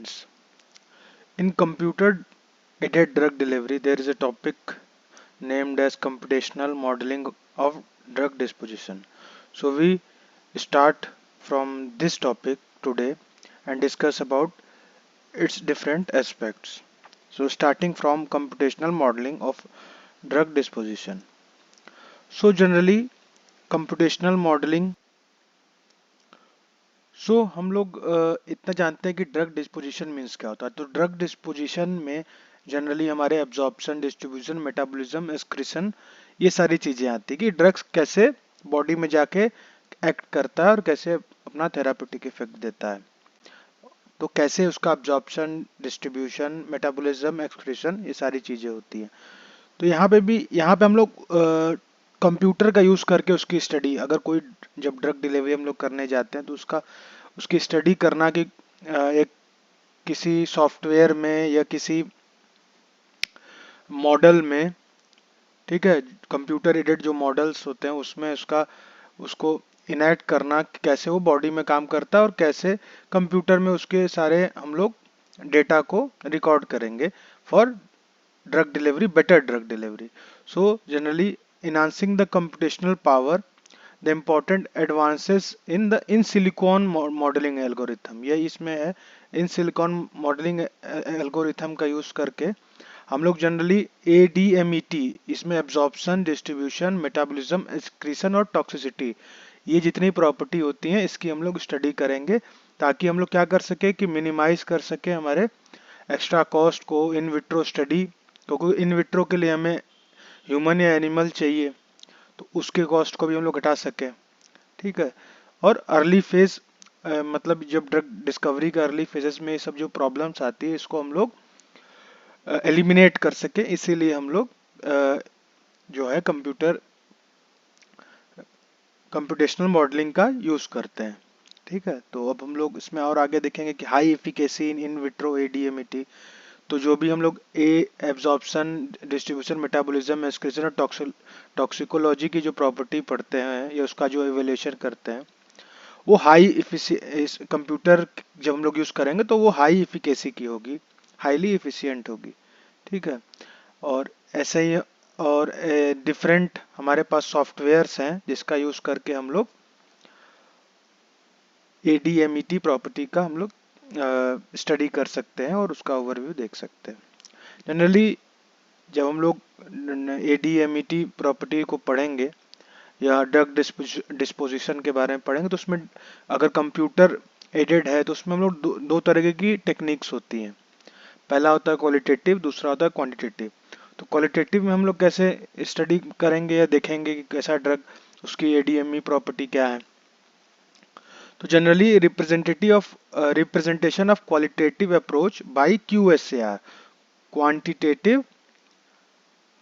students. In computer aided drug delivery, there is a topic named as computational modeling of drug disposition. So we start from this topic today and discuss about its different aspects. So starting from computational modeling of drug disposition. So generally computational modeling, हम लोग इतना जानते हैं कि drug disposition means क्या होता है। तो ड्रग डिस्पोजिशन में जनरली हमारे एब्जॉर्प्शन, डिस्ट्रीब्यूशन, मेटाबॉलिज्म, एक्सक्रीशन, ये सारी चीजें आती है कि ड्रग्स कैसे बॉडी में जाके एक्ट करता है और कैसे अपना थेरापेटिक इफेक्ट देता है। तो कैसे उसका एब्जॉर्प्शन, डिस्ट्रीब्यूशन, मेटाबॉलिज्म, एक्सक्रीशन, ये सारी चीजें होती हैं। तो यहाँ पे हम लोग कंप्यूटर का यूज करके उसकी स्टडी, अगर कोई जब ड्रग डिलीवरी हम लोग करने जाते हैं तो उसकी स्टडी करना कि एक किसी सॉफ्टवेयर में या किसी मॉडल में, ठीक है, कंप्यूटर एडेड जो मॉडल्स होते हैं उसमें उसको इनैक्ट करना कि कैसे वो बॉडी में काम करता है और कैसे कंप्यूटर में उसके सारे हम लोग डेटा को रिकॉर्ड करेंगे for drug delivery, better drug delivery. So generally enhancing the computational power, the important advances in the in silicon modeling algorithm, ये इसमें है। इन सिलिकॉन मॉडलिंग एल्गोरिथम का यूज करके हम लोग जनरली ADMET, इसमें एब्जॉर्प्शन, डिस्ट्रीब्यूशन, मेटाबॉलिज्म, एक्सक्रीशन और toxicity, ये जितनी प्रॉपर्टी होती हैं इसकी हम लोग स्टडी करेंगे ताकि हम लोग क्या कर सके कि मिनिमाइज कर सके हमारे एक्स्ट्रा कॉस्ट को इन विट्रो स्टडी, क्योंकि इन विट्रो के लिए हमें ह्यूमन या एनिमल चाहिए, तो उसके कॉस्ट को भी हम लोग घटा सके। ठीक है। और अर्ली फेज मतलब जब ड्रग डिस्कवरी का अर्ली फेजेस में ये सब जो प्रॉब्लम्स आती है इसको हम लोग एलिमिनेट कर सके, इसीलिए हम लोग जो है कंप्यूटेशनल मॉडलिंग का यूज करते हैं। ठीक है। तो अब हम लोग इसमें और आगे देखेंगे कि high efficacy in in vitro ADMET, तो जो भी हम लोग एब्जॉर्प्शन, डिस्ट्रीब्यूशन, मेटाबॉलिज्म, एक्सक्रीशन और टॉक्सिकोलॉजी की जो प्रॉपर्टी पढ़ते हैं या उसका जो इवेल्युएशन करते हैं वो कंप्यूटर जब हम लोग यूज करेंगे तो वो हाई इफिकेसी की होगी, हाईली इफिशियंट होगी। ठीक है। और ऐसे ही और डिफरेंट हमारे पास सॉफ्टवेयर्स हैं जिसका यूज करके हम लोग ADMET प्रॉपर्टी का हम लोग स्टडी कर सकते हैं और उसका ओवरव्यू देख सकते हैं। जनरली जब हम लोग ADMET प्रॉपर्टी को पढ़ेंगे या ड्रग डिस्पोजिशन के बारे में पढ़ेंगे तो उसमें अगर कंप्यूटर एडेड है तो उसमें हम लोग दो तरह की टेक्निक्स होती हैं। पहला होता है क्वालिटेटिव, दूसरा होता है क्वांटिटेटिव। तो क्वालिटेटिव में हम लोग कैसे स्टडी करेंगे या देखेंगे कि कैसा ड्रग, उसकी ADME प्रॉपर्टी क्या है। तो generally representation of qualitative approach by QSAR, quantitative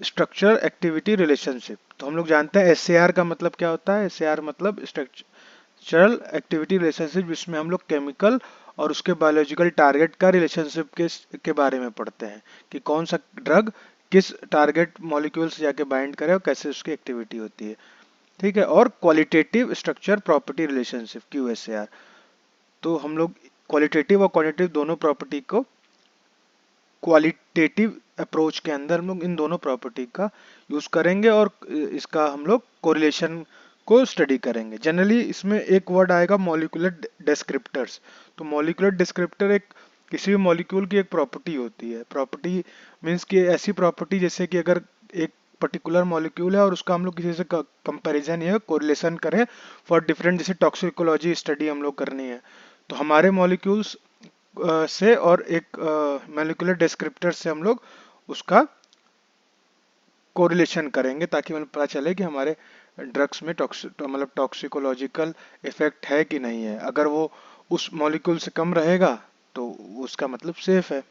structure activity relationship. तो हम लोग जानते हैं SAR का मतलब क्या होता है। SAR मतलब स्ट्रक्चरल एक्टिविटी रिलेशनशिप, जिसमें हम लोग केमिकल और उसके बायोलॉजिकल टारगेट का रिलेशनशिप के बारे में पढ़ते हैं कि कौन सा ड्रग किस टारगेट मॉलिक्यूल से जाके बाइंड करे और कैसे उसकी एक्टिविटी होती है। ठीक है। और qualitative structure property relationship QSAR, तो हम लोग क्वालिटेटिव और क्वांटिटेटिव दोनों प्रॉपर्टी को क्वालिटेटिव अप्रोच के अंदर हम लोग इन दोनों प्रॉपर्टी का यूज करेंगे और इसका हम लोग कोरिलेशन को स्टडी करेंगे। जनरली इसमें एक वर्ड आएगा मॉलिक्यूलर डिस्क्रिप्टर्स। तो मॉलिक्यूलर डिस्क्रिप्टर एक किसी भी मॉलिक्यूल की एक प्रॉपर्टी होती है। प्रॉपर्टी मीन्स कि ऐसी प्रॉपर्टी जैसे कि अगर एक पर्टिकुलर मॉलिक्यूल है और उसका हम लोग किसी से कंपैरिजन या कोरिलेशन करें फॉर डिफरेंट, जैसे टॉक्सिकोलॉजी स्टडी हम लोग करनी है तो हमारे मॉलिक्यूल्स से और एक मॉलिक्यूलर डिस्क्रिप्टर से हम लोग उसका कोरिलेशन करेंगे ताकि हमें पता चले कि हमारे ड्रग्स में मतलब टॉक्सिकोलॉजिकल इफेक्ट है कि नहीं है। अगर वो उस मॉलिक्यूल से कम रहेगा तो उसका मतलब सेफ है।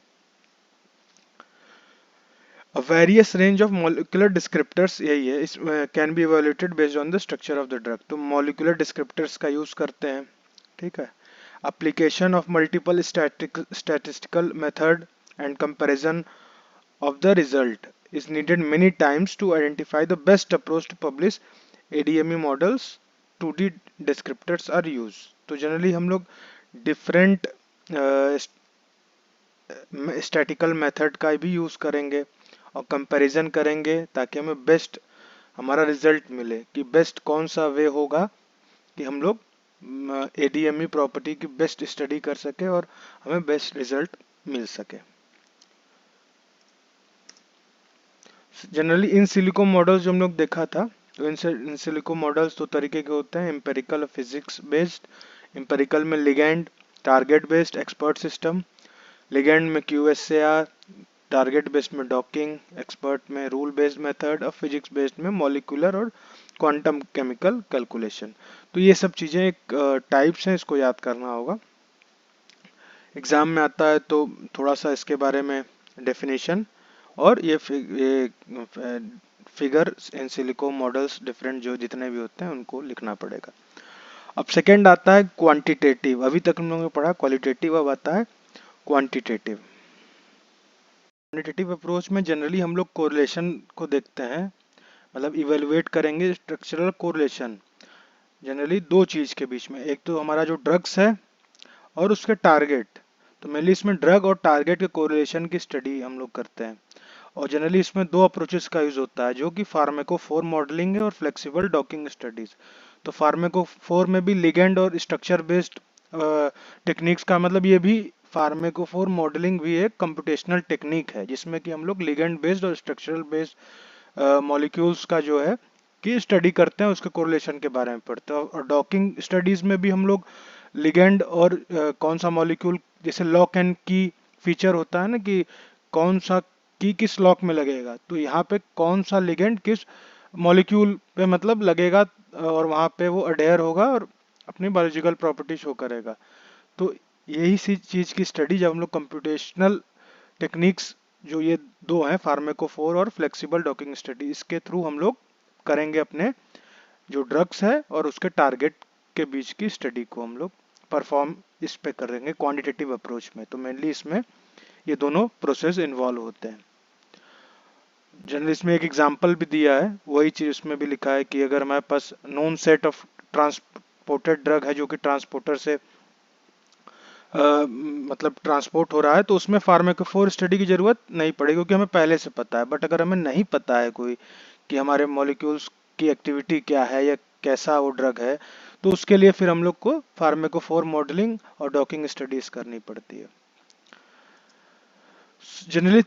A various range of molecular descriptors, यही है, इस can be evaluated based on the structure of the drug. तो मॉलिक्यूलर डिस्क्रिप्टर्स का यूज करते हैं। ठीक है। Application of multiple statistical method and comparison of the result is needed many times to identify the best approach to publish ADME models. 2D descriptors are used. तो generally हम लोग different statistical method का भी use करेंगे और comparison करेंगे ताकि हमें बेस्ट हमारा रिजल्ट मिले कि बेस्ट कौन सा वे होगा कि हम लोग एडीएमई प्रॉपर्टी की बेस्ट स्टडी कर सके और हमें बेस्ट रिजल्ट मिल सके। जनरली इन सिलिको मॉडल्स जो हम लोग देखा था, तो इन सिलिको मॉडल्स दो तरीके के होते हैं, एम्पेरिकल और फिजिक्स बेस्ड। एम्पेरिकल में ligand, target based expert system, ligand में क्यूएसएआर, टारगेट बेस्ड में डॉकिंग, एक्सपर्ट में रूल बेस्ड मेथड और फिजिक्स बेस्ड में मॉलिक्यूलर और क्वांटम केमिकल कैलकुलेशन। तो ये सब चीजें एक टाइप्स हैं, इसको याद करना होगा। एग्जाम में आता है तो थोड़ा सा इसके बारे में डेफिनेशन और ये figure in silico models different जो जितने भी होते हैं उनको लिखना पड़ेगा। अब सेकंड आता है क्वांटिटेटिव। अभी तक हम लोगों ने पढ़ा क्वालिटेटिव, अब आता है क्वांटिटेटिव। क्वांटिटेटिव अप्रोच में जनरली हम लोग कोरिलेशन को देखते हैं, मतलब इवेलुएट करेंगे स्ट्रक्चरल कोरिलेशन जनरली दो चीज के बीच में, एक तो हमारा जो ड्रग्स है और उसके टारगेट। तो मेनली इसमें ड्रग और टारगेट के कोरिलेशन की स्टडी हम लोग करते हैं और जनरली इसमें दो अप्रोचेस का यूज होता है जो कि फार्माकोफोर मॉडलिंग है और फ्लेक्सिबल डॉकिंग स्टडीज। तो फार्माकोफोर में भी लिगेंड और स्ट्रक्चर बेस्ड टेक्निक्स का मतलब ये भी फार्माकोफोर मॉडलिंग भी एक कंप्यूटेशनल टेक्निक है जिसमें कि हम लोग लिगेंड बेस्ड और स्ट्रक्चरल बेस्ड मॉलिक्यूल्स का जो है कि स्टडी करते हैं, उसके कोरिलेशन के बारे में पढ़ते हैं। और डॉकिंग स्टडीज में भी हम लोग लिगेंड और कौन सा मॉलिक्यूल, जैसे लॉक एंड की फीचर होता है ना कि कौन सा की किस लॉक में लगेगा, तो यहाँ पे कौन सा लिगेंड किस मॉलिक्यूल पे मतलब लगेगा और वहाँ पे वो अडेयर होगा और अपनी बायोलॉजिकल प्रॉपर्टी शो करेगा। तो यही सी चीज की स्टडी जब हम लोग कंप्यूटेशनल टेक्निक्स जो ये दो हैं फार्माकोफोर और फ्लेक्सिबल डॉकिंग स्टडी, इसके थ्रू हम लोग करेंगे अपने जो ड्रग्स है और उसके टारगेट के बीच की स्टडी को हम लोग परफॉर्म इस पे करेंगे क्वांटिटेटिव अप्रोच में। तो मेनली इसमें ये दोनों प्रोसेस इन्वॉल्व होते हैं। जनरली इसमें एक एग्जांपल भी दिया है, वही चीज उसमें भी लिखा है कि अगर हमारे पास known set of transported drug है जो कि ट्रांसपोर्टर से मतलब ट्रांसपोर्ट हो रहा है, तो उसमें फार्माकोफोर स्टडी की जरूरत नहीं पड़ेगी क्योंकि हमें पहले से पता है। बट अगर हमें नहीं पता है कोई कि हमारे मॉलिक्यूल्स की एक्टिविटी क्या है या कैसा वो ड्रग है, तो उसके लिए फिर हम लोग को फार्माकोफोर मॉडलिंग और डॉकिंग स्टडीज करनी पड़ती है। Generally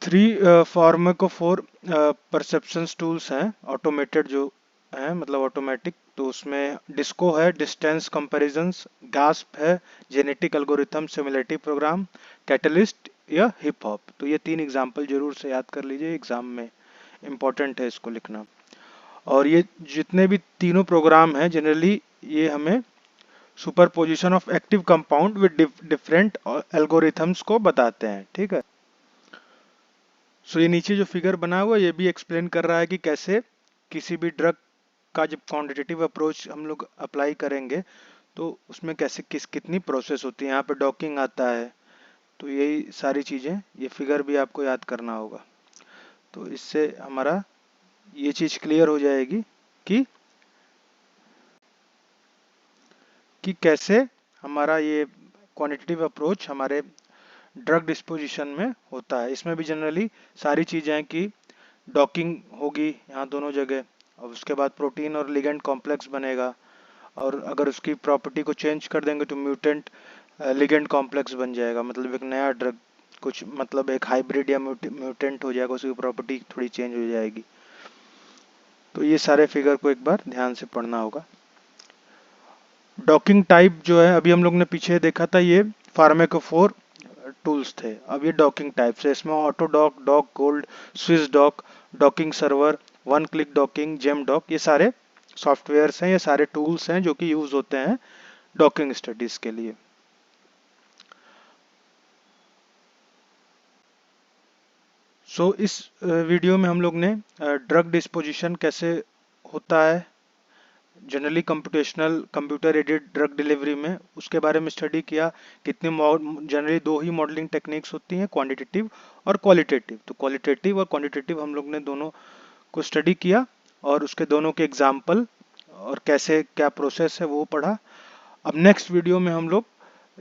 three pharmacophore perceptions tools हैं ऑटोमेटेड जो है, मतलब ऑटोमेटिक। तो उसमें डिस्को है, डिस्टेंस कंपैरिजंस, गास्प है, genetic algorithm simulative program, catalyst या हिप हॉप। तो ये तीन एग्जांपल जरूर से याद कर लीजिए, एग्जाम में इम्पोर्टेंट है इसको लिखना। और ये जितने भी तीनों प्रोग्राम हैं जनरली ये हमें superposition of active compound with different algorithms को बताते हैं, ठीक है। सो ये नीचे जो फिगर बना हुआ है ये भी एक्सप्लेन कर रहा है कि कैसे किसी भी ड्रग का जब क्वांटिटेटिव अप्रोच हम लोग अप्लाई करेंगे तो उसमें कैसे कितनी प्रोसेस होती है। यहाँ पे डॉकिंग आता है, तो यही सारी चीजें, ये फिगर भी आपको याद करना होगा। तो इससे हमारा ये चीज क्लियर हो जाएगी कि कैसे हमारा ये क्वांटिटेटिव अप्रोच हमारे ड्रग डिस्पोजिशन में होता है। इसमें भी जनरली सारी चीजें हैं कि डॉकिंग होगी यहाँ दोनों जगह, और उसके बाद प्रोटीन और लिगेंड कॉम्प्लेक्स बनेगा, और अगर उसकी प्रॉपर्टी को चेंज कर देंगे तो म्यूटेंट लिगेंड कॉम्प्लेक्स बन जाएगा, मतलब एक नया ड्रग, कुछ मतलब एक हाइब्रिड या म्यूटेंट हो जाएगा, उसकी प्रॉपर्टी थोड़ी चेंज हो जाएगी। तो ये सारे फिगर को एक बार ध्यान से पढ़ना होगा। डॉकिंग टाइप जो है अभी हम लोग ने पीछे देखा था, ये फार्माकोफोर टूल्स थे। अब ये डॉकिंग टाइप्स है, इसमें AutoDock, dock gold, SwissDock, docking server, one click docking, GemDock, ये सारे सॉफ्टवेयर्स हैं, ये सारे टूल्स हैं जो कि यूज होते हैं डॉकिंग स्टडीज के लिए। इस वीडियो में हम लोग ने ड्रग डिस्पोजिशन कैसे होता है generally computer aided drug delivery में, उसके बारे में स्टडी किया। कितने जनरली दो ही मॉडलिंग टेक्निक्स होती हैं, क्वांटिटेटिव और क्वालिटेटिव। तो क्वालिटेटिव और क्वांटिटेटिव हम लोग ने दोनों को स्टडी किया और उसके दोनों के एग्जाम्पल और कैसे क्या प्रोसेस है वो पढ़ा। अब नेक्स्ट वीडियो में हम लोग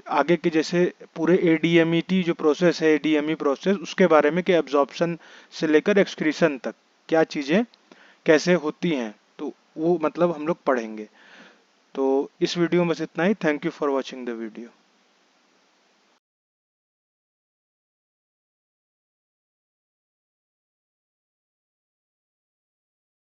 आगे के जैसे पूरे ADMET जो प्रोसेस है, ADME प्रोसेस, उसके बारे में कि एब्जॉर्प्शन से लेकर एक्सक्रीशन तक क्या चीज़ें कैसे होती हैं, तो वो मतलब हम लोग पढ़ेंगे। तो इस वीडियो में बस इतना ही। Thank you for watching the video.